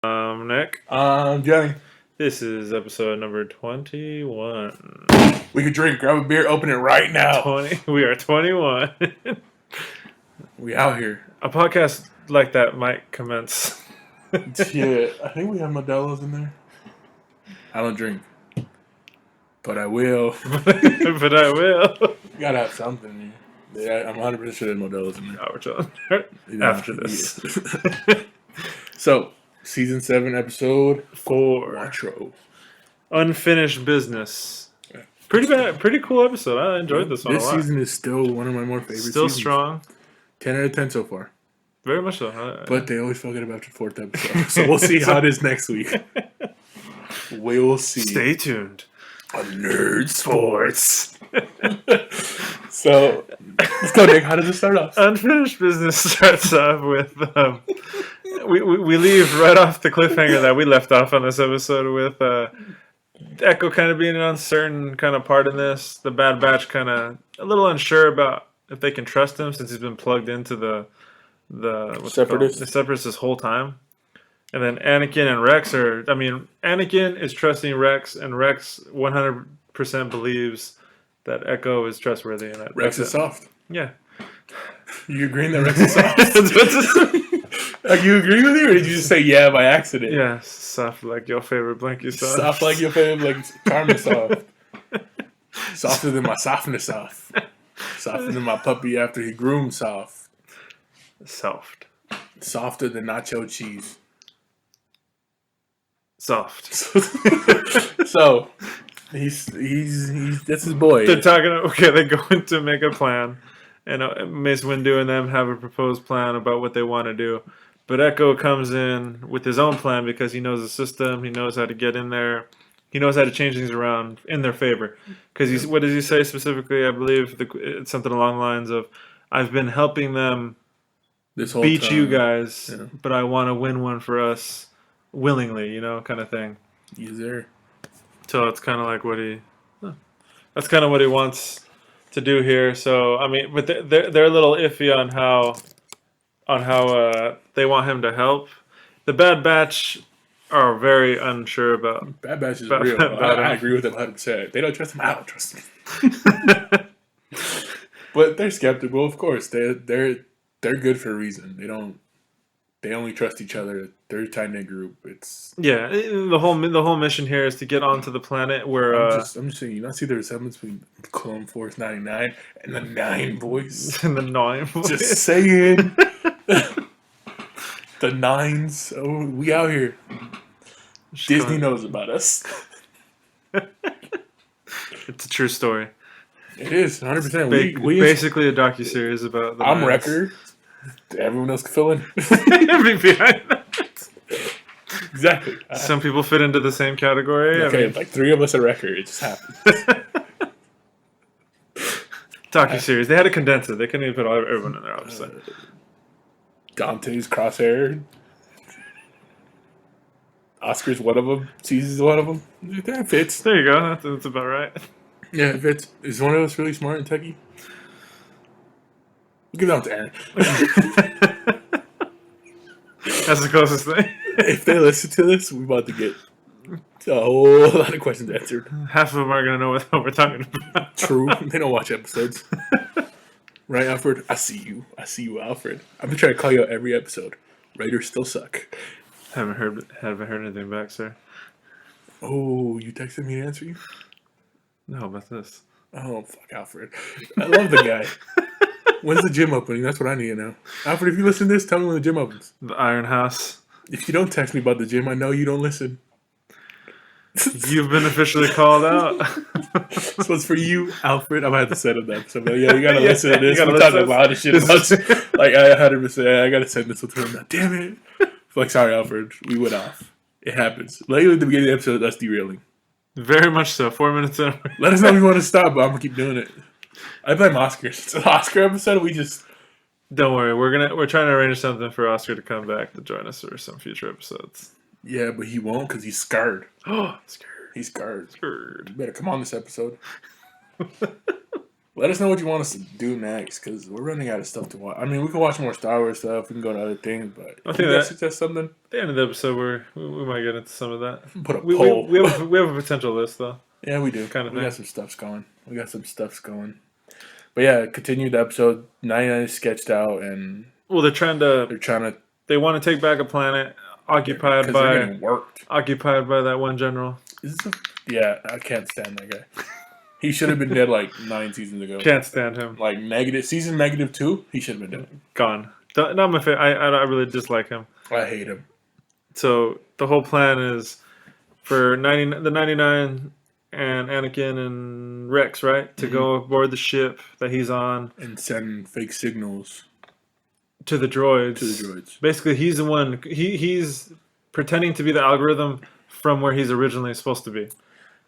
Nick. Johnny. This is episode number 21. We could drink, grab a beer, open it right now. We are 21. We out here. A podcast like that might commence. Yeah, I think we have Modelo's in there. I don't drink, but I will. But I will. You gotta have something in there. Yeah, I'm 100% sure there's Modelo's in there. Our children. After this. Yeah. So, season 7, episode 4. Quattro. Unfinished Business. Pretty cool episode. I enjoyed this one a lot. This season is still one of my more favorite Still seasons. strong. 10 out of 10 so far. Very much so. But they always fuck it up after the 4th episode. So we'll see how it is next week. We'll see. Stay tuned. On Nerdsports. So, let's go, Nick. How does it start off? Unfinished Business starts off with... we leave right off the cliffhanger that we left off on this episode with Echo kind of being an uncertain kind of part in this. The Bad Batch kind of a little unsure about if they can trust him since he's been plugged into the Separatists this whole time. And then Anakin and Rex Anakin is trusting Rex, and Rex 100% believes that Echo is trustworthy. And that Rex is soft. Yeah. You agreeing that Rex is soft? Like, you agree with me, or did you just say yeah by accident? Yeah, soft like your favorite blankie soft. Soft like your favorite blankie, Carmen soft. Softer than my softness soft. Softer than my puppy after he groomed soft. Soft. Softer than nacho cheese. Soft. So he's that's his boy. They're talking. Okay, they go in to make a plan, and Mace Windu and them have a proposed plan about what they want to do. But Echo comes in with his own plan because he knows the system. He knows how to get in there. He knows how to change things around in their favor. Because what does he say specifically? I believe it's something along the lines of, "I've been helping them this whole beat time. you guys, but I want to win one for us willingly," kind of thing. He's there. So it's kind of like that's kind of what he wants to do here. So but they're a little iffy on how they want him to help. The Bad Batch are very unsure about. Bad Batch is real. I agree with them 100%. They don't trust him. I don't trust him. But they're skeptical, of course. They're good for a reason. They only trust each other. They're a tight-knit group. The whole mission here is to get onto the planet where I'm just saying, you not see the resemblance between Clone Force 99 and the 9 Boys. And the 9 Boys. Just saying. The 9s. Oh, we out here. Disney knows about us. It's a true story. It is 100%. We basically a docuseries about the. I'm Wrecker. Everyone else can fill in. Behind that. Exactly. Some people fit into the same category. Okay, like 3 of us are Wrecker. It just happens. Docuseries. They had to condense it. They couldn't even put everyone in there, obviously. Dante's Crosshair. Oscar's one of them. Caesar's one of them. That fits. There you go. That's about right. Yeah, it fits. Is one of us really smart and techie? Give that to Aaron. That's the closest thing. If they listen to this, we're about to get a whole lot of questions answered. Half of them are going to know what we're talking about. True. They don't watch episodes. Right, Alfred? I see you, Alfred. I've been trying to call you out every episode. Writers still suck. Haven't heard anything back, sir. Oh, you texted me to answer you? No, about this. Oh, fuck Alfred. I love the guy. When's the gym opening? That's what I need to know. Alfred, if you listen to this, tell me when the gym opens. The Iron House. If you don't text me about the gym, I know you don't listen. You've been officially called out. So it's for you, Alfred. I'm going to have to set up that episode. Yeah, you got to listen to this. We're talking about this shit. Like, I 100%, I got to send this to him. Now, damn it. Like, sorry, Alfred. We went off. It happens. Lately, at the beginning of the episode, that's derailing. Very much so. 4 minutes in. Let us know if you want to stop, but I'm going to keep doing it. I blame Oscar. It's an Oscar episode. We just... Don't worry. We're trying to arrange something for Oscar to come back to join us for some future episodes. Yeah, but he won't because he's scarred. Oh, scared. He's scarred. Scared. You better come on this episode. Let us know what you want us to do next, because we're running out of stuff to watch. I mean, we can watch more Star Wars stuff. We can go to other things, but I can think you guys that suggest something? at the end of the episode, we might get into some of that. Put a We poll. we have a potential list though. Yeah, we do. Kind of we thing. got some stuffs going. But yeah, continue the episode. 99 is sketched out, and Well, they're trying to. They want to take back a planet occupied by they're getting worked. Occupied by that one general. Yeah, I can't stand that guy. He should have been dead like 9 seasons ago. Can't stand him. Like season -2, he should have been dead. Gone. Not my favorite. I really dislike him. I hate him. So the whole plan is for the 99 and Anakin and Rex, right, to go aboard the ship that he's on and send fake signals to the droids. Basically, he's the one. He's pretending to be the algorithm from where he's originally supposed to be.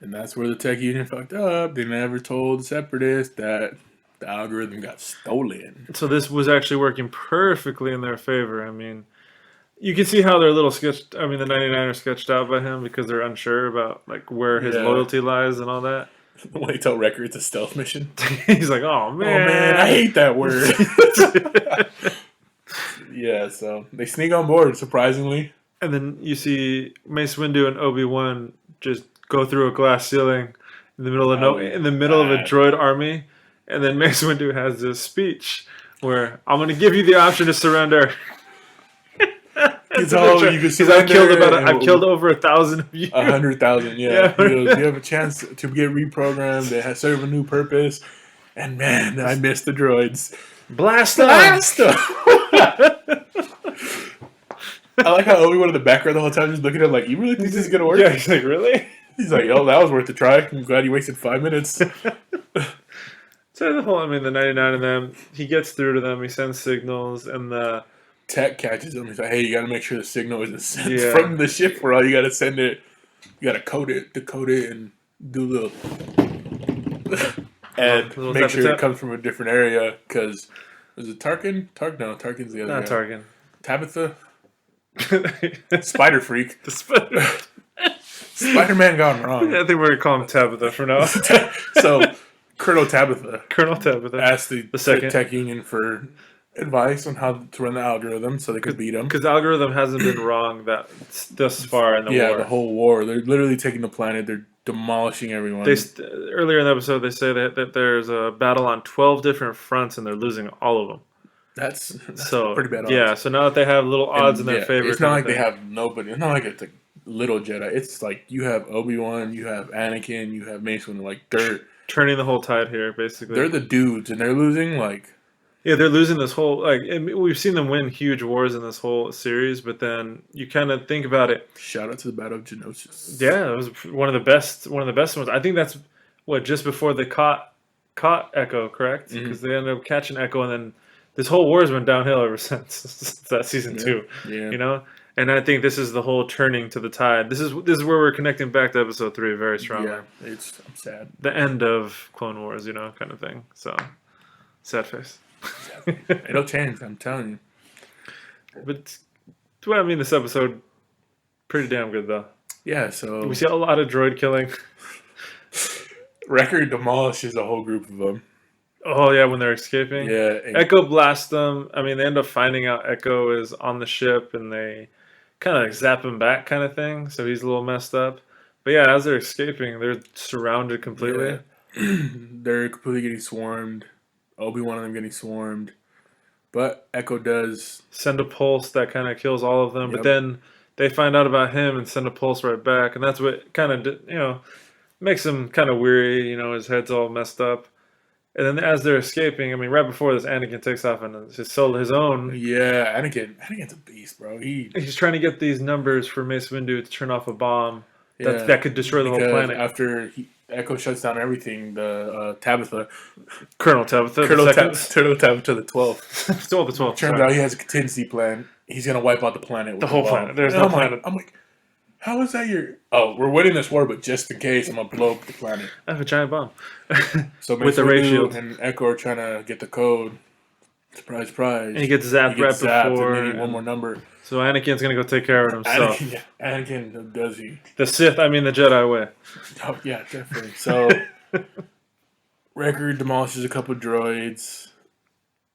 And that's where the tech union fucked up. They never told the separatists that the algorithm got stolen. So this was actually working perfectly in their favor. I mean, you can see how they're a little sketched. I mean, the 99 are sketched out by him because they're unsure about like where his loyalty lies and all that. When they tell Wrecker it's a stealth mission. He's like, oh man, I hate that word. Yeah, so they sneak on board, surprisingly. And then you see Mace Windu and Obi-Wan just go through a glass ceiling in the middle of a droid army, and then Mace Windu has this speech where I'm going to give you the option to surrender. I've killed over 1,000 of you. 100,000, yeah. He goes, you have a chance to get reprogrammed. They serve a new purpose. And man, I miss the droids. Blast them! I like how Obi-Wan in the background the whole time just looking at him like, you really think this is going to work? Yeah, he's like, really? He's like, oh, that was worth a try. I'm glad you wasted 5 minutes. So the 99 of them, he gets through to them, he sends signals, and the tech catches him. He's like, hey, you got to make sure the signal isn't sent from the ship, or all you got to send it. You got to decode it, and do little... and make sure it comes from a different area, because... Was it Tarkin? No, Tarkin's the other guy. Not Tarkin. Tabitha? Spider Freak. Spider-Man gone wrong. Yeah, I think we're going to call him Tabitha for now. So, Colonel Tabitha asked the second tech union for advice on how to run the algorithm so they could beat him. Because the algorithm hasn't been wrong thus far in the war. Yeah, the whole war. They're literally taking the planet. They're demolishing everyone. Earlier in the episode, they say that there's a battle on 12 different fronts and they're losing all of them. That's so pretty bad odds. Yeah, so now that they have little odds in their favor. It's not like they have nobody. It's not like it's a little Jedi. It's like you have Obi-Wan, you have Anakin, you have Mace Windu. Like they're turning the whole tide here, basically. They're the dudes, and they're losing like... Yeah, they're losing this whole... we've seen them win huge wars in this whole series, but then you kind of think about it. Shout out to the Battle of Geonosis. Yeah, it was one of the best ones. I think that's, just before they caught Echo, correct? Because they ended up catching Echo, and then this whole war has been downhill ever since that season 2. Yeah. You know? And I think this is the whole turning to the tide. This is where we're connecting back to episode 3 very strongly. Yeah, I'm sad. The end of Clone Wars, kind of thing. So, sad face. It'll change, I'm telling you. But, this episode, pretty damn good, though. Yeah, so... We see a lot of droid killing. Wrecker demolishes a whole group of them. Oh, yeah, when they're escaping? Yeah. Echo blasts them. They end up finding out Echo is on the ship, and they kind of zap him back kind of thing, so he's a little messed up. But, yeah, as they're escaping, they're surrounded completely. Yeah. They're completely getting swarmed. Obi-Wan and them getting swarmed. But Echo does... send a pulse that kind of kills all of them, but then they find out about him and send a pulse right back, and that's what kind of, makes him kind of weary, his head's all messed up. And then as they're escaping, right before this, Anakin takes off and his own. Yeah, Anakin's a beast, bro. He's trying to get these numbers for Mace Windu to turn off a bomb that could destroy the whole planet. After Echo shuts down everything, the Colonel Tabitha the 12th. Still the 12th. Turns out he has a contingency plan. He's going to wipe out the planet. The whole planet. There's no planet. I'm like, how is that your... Oh, we're winning this war, but just in case, I'm going to blow up the planet. I have a giant bomb. So with the ray shield. And Echo are trying to get the code. Surprise, surprise. And he gets zapped before. And they need one more number. So Anakin's going to go take care of himself. Anakin, does he? The Sith, the Jedi way. Oh, yeah, definitely. So Wrecker demolishes a couple droids.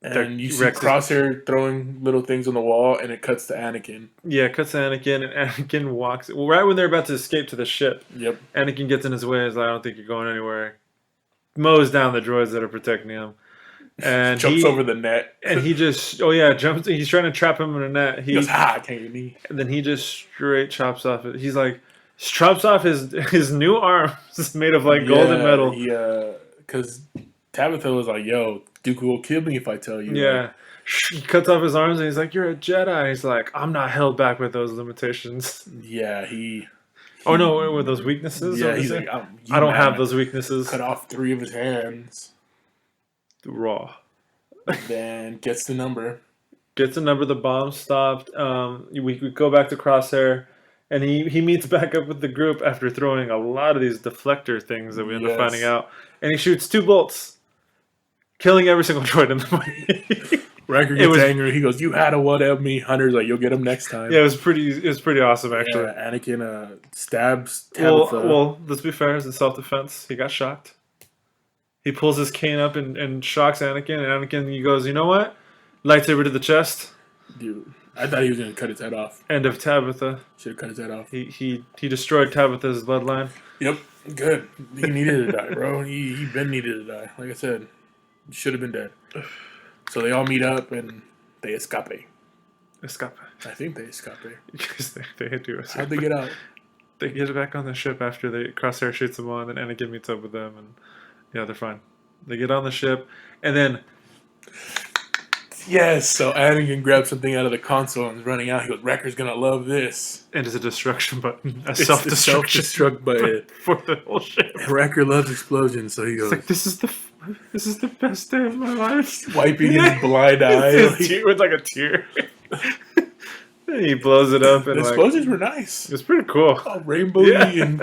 And you see Rex Crosshair throwing little things on the wall, and it cuts to Anakin. Yeah, it cuts to Anakin, and Anakin walks. Well, right when they're about to escape to the ship, Yep. Anakin gets in his way. He's like, I don't think you're going anywhere. Mows down the droids that are protecting him. And jumps over the net. And he just, jumps. He's trying to trap him in a net. He goes, I can't get me. And then he just straight chops off it. He's like, chops off his new arms made of like golden metal. Yeah, because Tabitha was like, yo, Dooku will kill me if I tell you. Yeah. Like, he cuts off his arms and he's like, you're a Jedi. He's like, I'm not held back with those limitations. Yeah, he Oh, no, were those weaknesses? Yeah, he's like, I don't have those weaknesses. Cut off 3 of his hands. Raw. Then gets the number. The bomb stopped. We go back to Crosshair, and he meets back up with the group after throwing a lot of these deflector things that we end up finding out. And he shoots 2 bolts, killing every single droid in the way. Wrecker gets angry. He goes, "You had a one of me." Hunter's like, "You'll get him next time." Yeah, it was pretty awesome actually. Yeah, Anakin stabs Tabitha. Well, let's be fair. It's in self-defense. He got shocked. He pulls his cane up and shocks Anakin. And Anakin, he goes, "You know what? Lightsaber to the chest." Dude, I thought he was gonna cut his head off. End of Tabitha. Should have cut his head off. He destroyed Tabitha's bloodline. Yep, good. He needed to die, bro. He been needed to die. Like I said, should have been dead. So they all meet up and they escape. Escape. I think they escape. Because they do escape. How'd they get out? They get back on the ship after Crosshair shoots them on, and Anakin meets up with them, and yeah, they're fine. They get on the ship, and then yes, so Anakin grabs something out of the console and is running out. He goes, "Wrecker's gonna love this." And it's a destruction button, a it's self-destruct button for the whole ship. Wrecker loves explosions, so he goes, "It's like this is the best day of my life." Wiping his blind eye. With like a tear. And he blows it up, and the explosions were nice. It was pretty cool. Oh, rainbowy and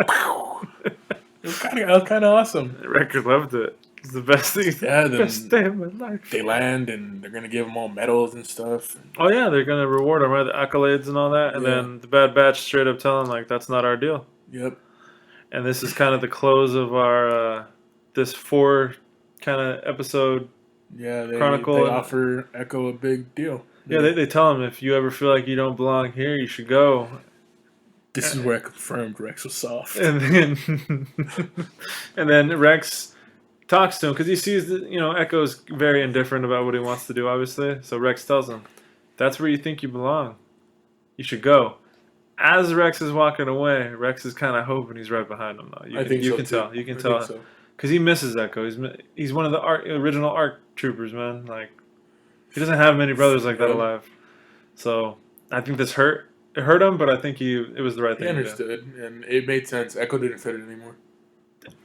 it was kind of awesome. Wrecker loved it. It's the best thing. Yeah, the best day of my life. They land and they're gonna give them all medals and stuff. Oh yeah, they're gonna reward them, right? The accolades and all that. And then the Bad Batch straight up telling like that's not our deal. Yep. And this is kind of the close of our this 4 kind of episode. Yeah, Chronicle. They offer Echo a big deal. Yeah, they tell him if you ever feel like you don't belong here, you should go. This is where I confirmed Rex was soft. And then Rex talks to him because he sees that Echo's very indifferent about what he wants to do. Obviously, so Rex tells him, "That's where you think you belong. You should go." As Rex is walking away, Rex is kind of hoping he's right behind him. Though you can tell because he misses Echo. He's one of the original ARC troopers, man. Like he doesn't have many brothers like that alive. So I think this hurt. It hurt him, but I think it was the right thing. He understood, and it made sense. Echo didn't fit it anymore.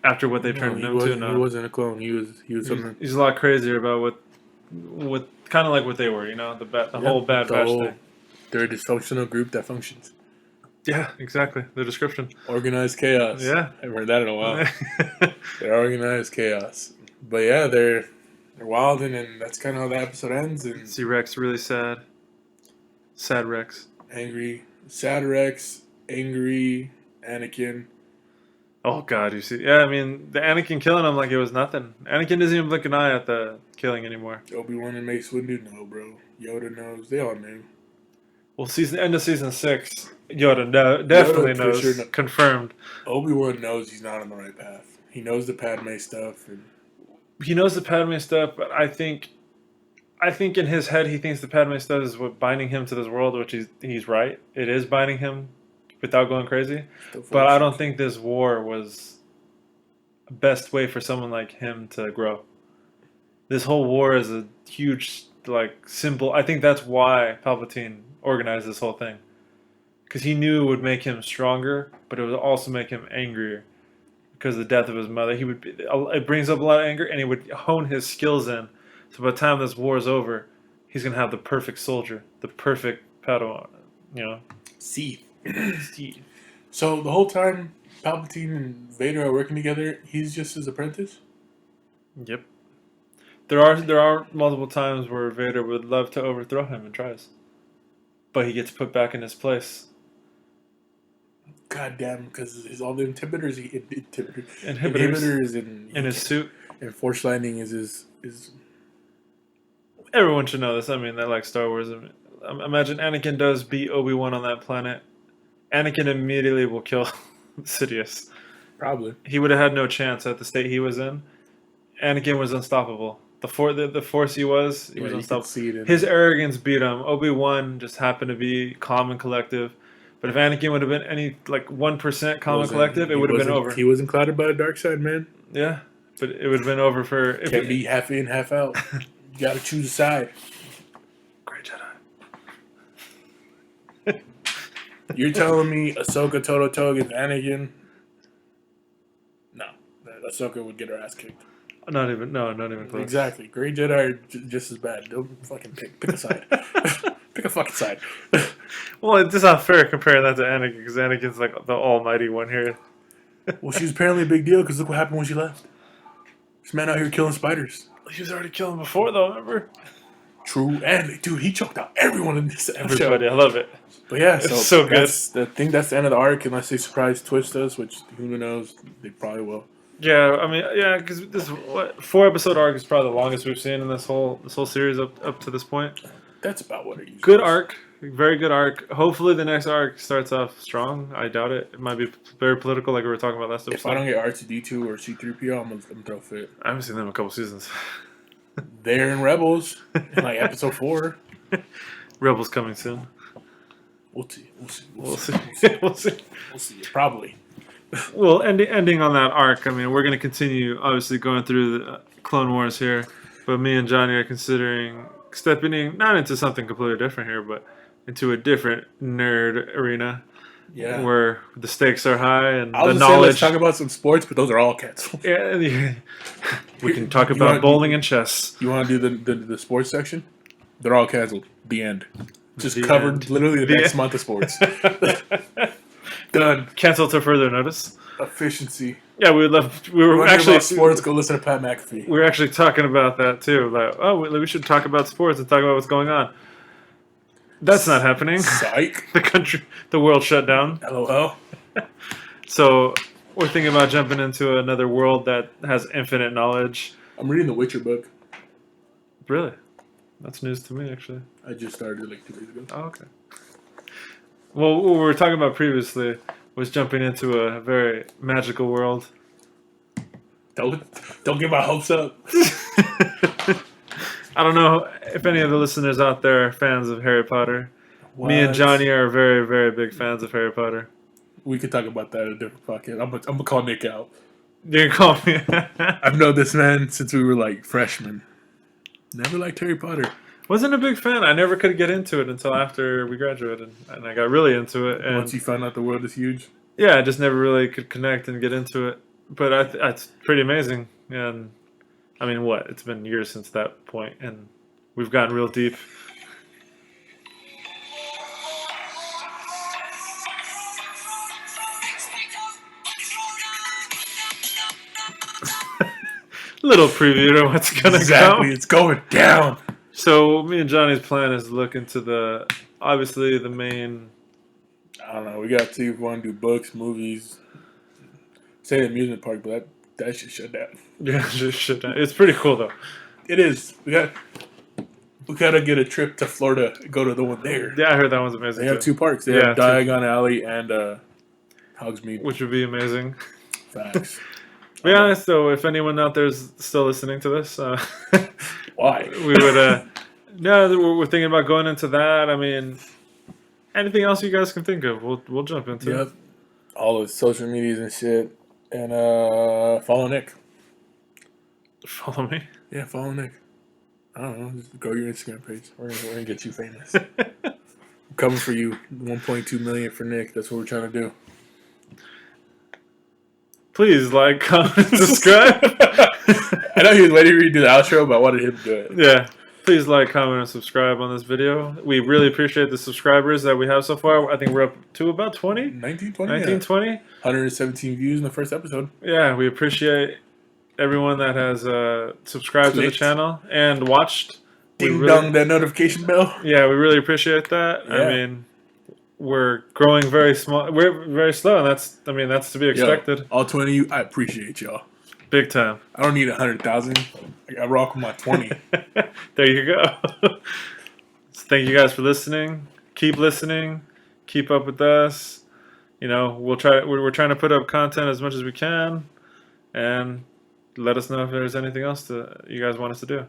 After what they turned him into, he wasn't a clone. He was something. He's a lot crazier about what kind of like what they were. The whole Bad Batch thing. They're a dysfunctional group that functions. Yeah, exactly. The description. Organized chaos. Yeah, I haven't heard that in a while. They're organized chaos. But yeah, they're wilding, and that's kind of how the episode ends. And see Rex really sad. Sad Rex. Angry. Sad Rex. Angry Anakin. Oh God, you see? Yeah, I mean the Anakin killing him like it was nothing. Anakin doesn't even blink an eye at the killing anymore. Obi-Wan and Mace Windu know, bro. Yoda knows. They all knew. Well, end of season 6, Yoda definitely knows. Sure confirmed. Obi-Wan knows he's not on the right path. He knows the Padme stuff. He knows the Padme stuff, but I think in his head he thinks the Padme stuff is what binding him to this world, which he's right. It is binding him without going crazy. But I don't think this war was the best way for someone like him to grow. This whole war is a huge symbol. I think that's why Palpatine organized this whole thing. Because he knew it would make him stronger, but it would also make him angrier. Because of the death of his mother, it brings up a lot of anger, and he would hone his skills in. So by the time this war is over, he's gonna have the perfect soldier, the perfect Padawan. Sith. Sith. So the whole time Palpatine and Vader are working together, he's just his apprentice? Yep. There are multiple times where Vader would love to overthrow him and tries. But he gets put back in his place. God damn, because all the inhibitors in his suit. And Force Lightning is Everyone should know this. I mean, they like Star Wars. Imagine Anakin does beat Obi-Wan on that planet. Anakin immediately will kill Sidious. probably. He would have had no chance at the state he was in. Anakin was unstoppable. The Force he was unstoppable. His arrogance beat him. Obi-Wan just happened to be calm and collective. But if Anakin would have been any 1% calm and collective, it would have been over. He wasn't clouded by the dark side, man. Yeah, but it would have been over for. Can't be half in, half out. You got to choose a side. Great Jedi. You're telling me Ahsoka toe-to-toe against Anakin? No. Ahsoka would get her ass kicked. Not even close. Exactly. Grey Jedi are just as bad. Don't fucking pick a side. Pick a fucking side. Well, it's just not fair comparing that to Anakin, because Anakin's like the almighty one here. Well, she was apparently a big deal, because look what happened when she left. This man out here killing spiders. He was already killing before, though, remember? True. And, dude, he choked out everyone in this episode. Everybody, I love it. But yeah, it's so good. I think that's the end of the arc, unless they surprise twist us, which who knows? They probably will. Yeah, I mean, because this 4-episode arc is probably the longest we've seen in this whole series up to this point. That's about what it usually Good is. arc, very good arc. Hopefully, the next arc starts off strong. I doubt it. It might be very political, like we were talking about last episode. If I don't get R2D2 or C3PO, I'm gonna throw fit. I haven't seen them in a couple seasons. They're in Rebels, in episode 4. Rebels coming soon. We'll see. We'll see. Probably. Well, ending on that arc, I mean, we're going to continue, obviously, going through the Clone Wars here, but me and Johnny are considering stepping in, not into something completely different here, but into a different nerd arena. Yeah. Where the stakes are high and the knowledge. Let's talk about some sports, but those are all canceled. Yeah. We can talk about bowling and chess. You want to do the sports section? They're all canceled. The end. Just covered literally the next month of sports. Done. Cancel till further notice. Efficiency. Yeah, we were actually about sports. Go listen to Pat McAfee. We were actually talking about that too. Like, we should talk about sports and talk about what's going on. That's not happening. Psych. The world shut down. LOL. So we're thinking about jumping into another world that has infinite knowledge. I'm reading the Witcher book. Really? That's news to me, actually. I just started it 2 days ago. Oh, okay. Well, what we were talking about previously was jumping into a very magical world. Don't get my hopes up. I don't know if any of the listeners out there are fans of Harry Potter. What? Me and Johnny are very, very big fans of Harry Potter. We could talk about that in a different podcast. I'm gonna call Nick out. You're gonna call me? I've known this man since we were freshmen. Never liked Harry Potter. Wasn't a big fan. I never could get into it until after we graduated, and I got really into it. And once you found out the world is huge? Yeah, I just never really could connect and get into it. But it's pretty amazing. And, I mean, it's been years since that point, and we've gotten real deep. Little preview to what's going to come. It's going down. So me and Johnny's plan is to look into obviously the main. I don't know. We got to see if we want to do books, movies. Say the amusement park, but that shit shut down. Yeah, just shut down. It's pretty cool though. It is. We gotta get a trip to Florida. Go to the one there. Yeah, I heard that one's amazing. They have 2 parks. They have Diagon Alley and Hogsmeade, which would be amazing. Facts. Be honest though, if anyone out there is still listening to this, why? We would. No, we're thinking about going into that. I mean, anything else you guys can think of, we'll jump into. Yep. All the social medias and shit, and follow Nick. Follow me? Yeah, follow Nick. I don't know, just grow your Instagram page. We're gonna get you famous. I'm coming for you. 1.2 million for Nick. That's what we're trying to do. Please like, comment, and subscribe. I know he was waiting for you to do the outro, but I wanted him to do it. Yeah. Please like, comment, and subscribe on this video. We really appreciate the subscribers that we have so far. I think we're up to about 20? 19, 20. 19, 20? 117 views in the first episode. Yeah, we appreciate everyone that has subscribed to the channel and watched. Ding dong that notification bell. Yeah, we really appreciate that. Yeah. I mean, we're growing very small. We're very slow, and that's to be expected. Yo, all 20 of you, I appreciate y'all. Big time. I don't need 100,000. I rock with my 20. There you go. Thank you guys for listening. Keep listening. Keep up with us. We'll try. We're trying to put up content as much as we can, and let us know if there's anything else that you guys want us to do.